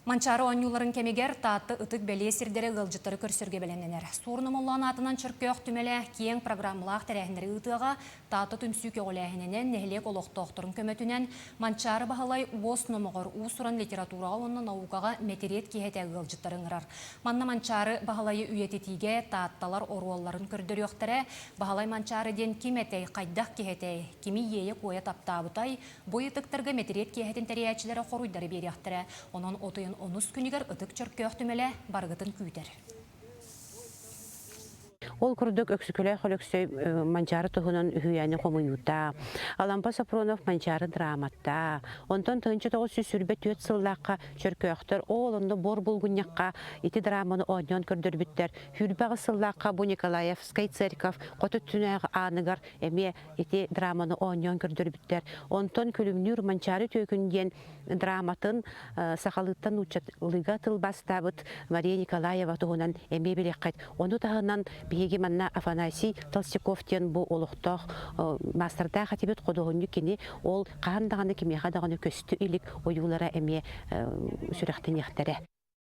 Манчары онюларын кемегер таатты ытык бәле сирдері ғылжыттары көрсерге белененер. Сурным олан атынан чыркөк түмелі кең программылақ тәрәхінері ұтыға таатты түмсүйке оләхіненен нәхілек олықтоқтырын көмөтінен Манчары бағалай уос номығыр ұсыран литература онын науқаға мәтерет кейхеті ғылжыттарын ұрар. Манна Манчары бағалайы үйететіге таатталар оруалларын көрдір өқтірі, бағалай Манчары ден кеметей қайдақ кейхеті, кеми ейі қоя таптабытай, бойытықтырғы мәтерет кейхетін тәрәчілері қоруйдары берияқтыры, onun otuyun onus күнігер ұтық чөркөқтімелі барғытын күйдер. Ол күрдік өксікілі қолөксөй Манчары тұғынан үйәні қомыюта. Алампа Сапронов Манчары драматта. Онтан тұнчы тоғыз сүрбе төт сыллаққа чөркөқтір. Ол онды бор бұлғыннаққа ити драманы ойнан көрдір біттер. Хүрбағы сыллаққа бұ Николаевскай церков қоты түнәғы анығар әме ити драманы ойнан көрдір біттер. Онтан күлімнүр Манчары төкінден драматын сақалыттан ұчатлыға тылбастабыт Мария Николаева тұғынан әме білеққайд. Оны тағынан биеги манна Афанасий Толстяковтен бу олуқтоқ мастерда хатибет қодығынны кені ол қағандағаны кемеға дағаны көсті үйлік ойулара әме сүріқтен ектері.